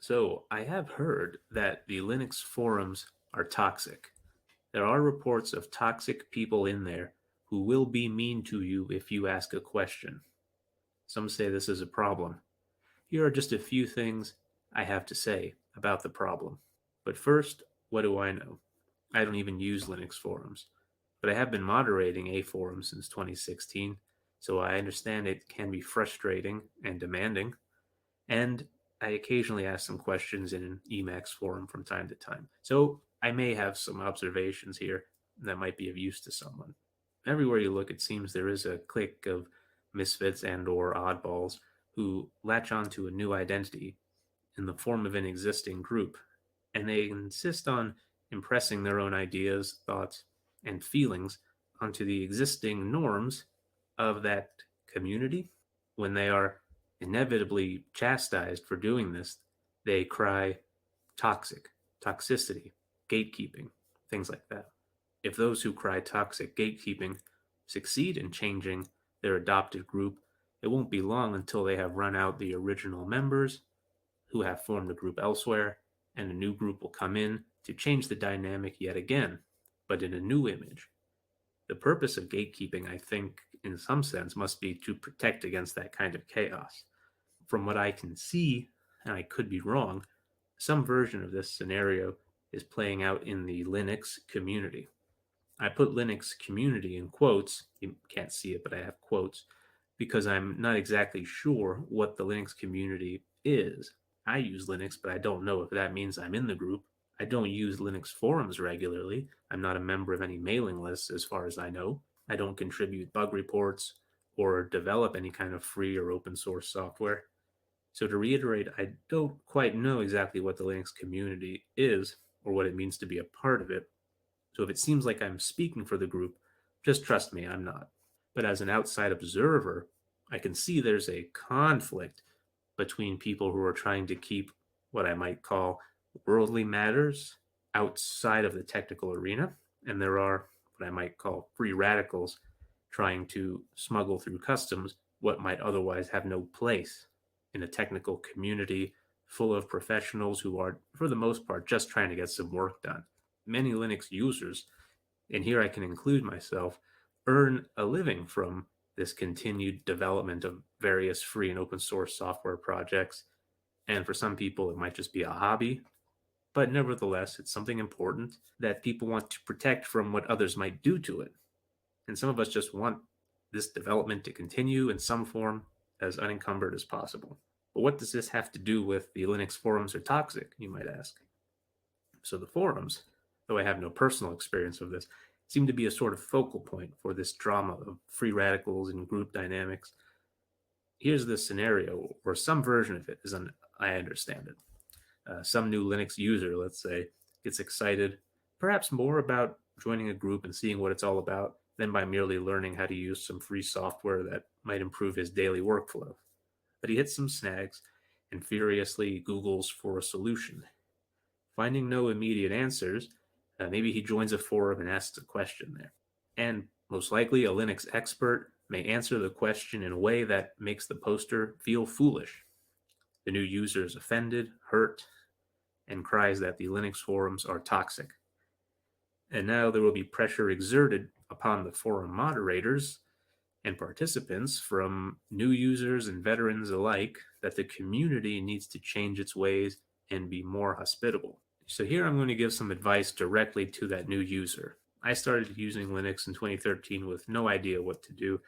So, I have heard that the Linux forums are toxic. There are reports of toxic people in there who will be mean to you if you ask a question. Some say this is a problem. Here are just a few things I have to say about the problem. But first, what do I know? I don't even use Linux forums, but I have been moderating a forum since 2016, so I understand it can be frustrating and demanding. And I occasionally ask some questions in an Emacs forum from time to time. So I may have some observations here that might be of use to someone. Everywhere you look, it seems there is a clique of misfits and or oddballs who latch onto a new identity in the form of an existing group, and they insist on impressing their own ideas, thoughts, and feelings onto the existing norms of that community. When they are inevitably chastised for doing this, they cry toxic, toxicity, gatekeeping, things like that. If those who cry toxic gatekeeping succeed in changing their adopted group, it won't be long until they have run out the original members who have formed a group elsewhere, and a new group will come in to change the dynamic yet again, but in a new image. The purpose of gatekeeping, I think, in some sense, must be to protect against that kind of chaos. From what I can see, and I could be wrong, some version of this scenario is playing out in the Linux community. I put Linux community in quotes. You can't see it, but I have quotes because I'm not exactly sure what the Linux community is. I use Linux, but I don't know if that means I'm in the group. I don't use Linux forums regularly. I'm not a member of any mailing lists as far as I know. I don't contribute bug reports or develop any kind of free or open source software. So, to reiterate, I don't quite know exactly what the Linux community is or what it means to be a part of it. So if it seems like I'm speaking for the group, just trust me, I'm not. But as an outside observer, I can see there's a conflict between people who are trying to keep what I might call worldly matters outside of the technical arena, and there are what I might call free radicals trying to smuggle through customs what might otherwise have no place in a technical community full of professionals who are, for the most part, just trying to get some work done. Many Linux users, and here I can include myself, earn a living from this continued development of various free and open source software projects. And for some people, it might just be a hobby, but nevertheless, it's something important that people want to protect from what others might do to it. And some of us just want this development to continue in some form as unencumbered as possible. But what does this have to do with the Linux forums are toxic, you might ask? So the forums, though I have no personal experience of this, seem to be a sort of focal point for this drama of free radicals and group dynamics. Here's the scenario, or some version of it, as I understand it. Some new Linux user, let's say, gets excited, perhaps more about joining a group and seeing what it's all about than by merely learning how to use some free software that might improve his daily workflow. But he hits some snags and furiously Googles for a solution. Finding no immediate answers, maybe he joins a forum and asks a question there. And most likely, a Linux expert may answer the question in a way that makes the poster feel foolish. The new user is offended, hurt, and cries that the Linux forums are toxic. And now there will be pressure exerted upon the forum moderators and participants from new users and veterans alike that the community needs to change its ways and be more hospitable. So here I'm going to give some advice directly to that new user. I started using Linux in 2013 with no idea what to do.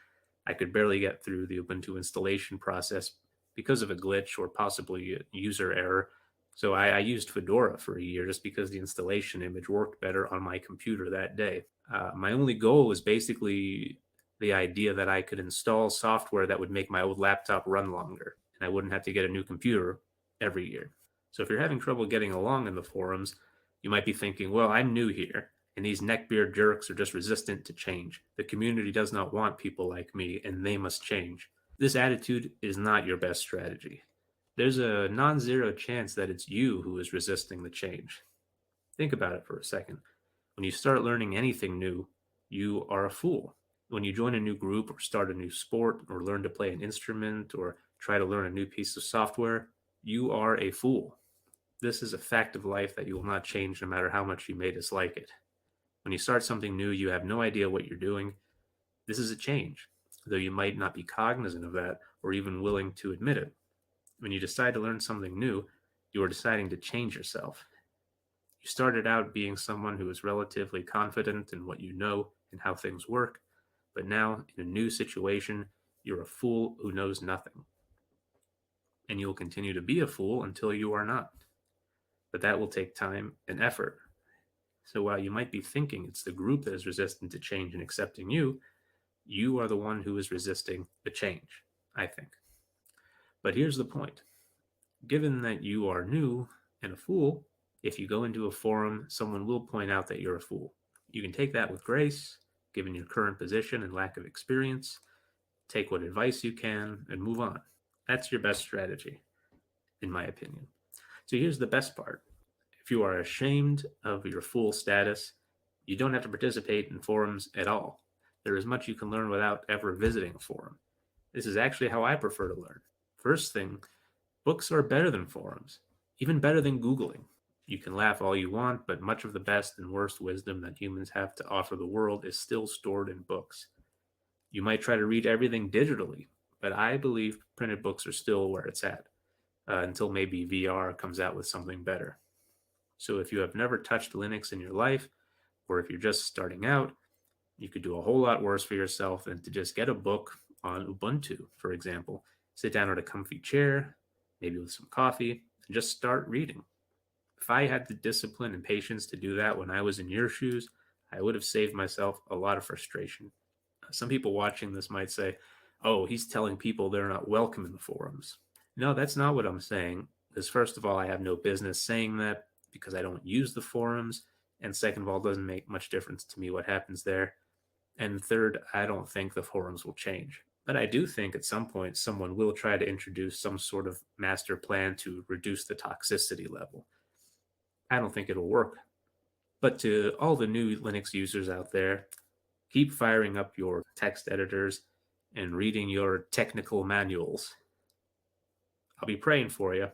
I could barely get through the Ubuntu installation process because of a glitch or possibly a user error. So I used Fedora for a year just because the installation image worked better on my computer that day. My only goal was basically the idea that I could install software that would make my old laptop run longer, and I wouldn't have to get a new computer every year. So if you're having trouble getting along in the forums, you might be thinking, well, I'm new here, and these neckbeard jerks are just resistant to change. The community does not want people like me, and they must change. This attitude is not your best strategy. There's a non zero chance that it's you who is resisting the change. Think about it for a second. When you start learning anything new, you are a fool. When you join a new group or start a new sport or learn to play an instrument or try to learn a new piece of software, you are a fool. This is a fact of life that you will not change no matter how much you may dislike it. When you start something new, you have no idea what you're doing. This is a change, though you might not be cognizant of that or even willing to admit it. When you decide to learn something new, you are deciding to change yourself. You started out being someone who is relatively confident in what you know and how things work, but now, in a new situation, you're a fool who knows nothing. And you will continue to be a fool until you are not. But that will take time and effort. So while you might be thinking it's the group that is resistant to change and accepting you, you are the one who is resisting the change, I think. But here's the point. Given that you are new and a fool, if you go into a forum, someone will point out that you're a fool. You can take that with grace, given your current position and lack of experience, take what advice you can, and move on. That's your best strategy, in my opinion. So here's the best part. If you are ashamed of your fool status, you don't have to participate in forums at all. There is much you can learn without ever visiting a forum. This is actually how I prefer to learn. First thing, books are better than forums, even better than Googling. You can laugh all you want, but much of the best and worst wisdom that humans have to offer the world is still stored in books. You might try to read everything digitally, but I believe printed books are still where it's at, until maybe VR comes out with something better. So if you have never touched Linux in your life, or if you're just starting out, you could do a whole lot worse for yourself than to just get a book on Ubuntu, for example. Sit down at a comfy chair, maybe with some coffee, and just start reading. If I had the discipline and patience to do that when I was in your shoes, I would have saved myself a lot of frustration. Some people watching this might say, oh, he's telling people they're not welcome in the forums. No, that's not what I'm saying. Because, first of all, I have no business saying that because I don't use the forums. And second of all, it doesn't make much difference to me what happens there. And third, I don't think the forums will change. But I do think at some point someone will try to introduce some sort of master plan to reduce the toxicity level. I don't think it'll work. But to all the new Linux users out there, keep firing up your text editors and reading your technical manuals. I'll be praying for you.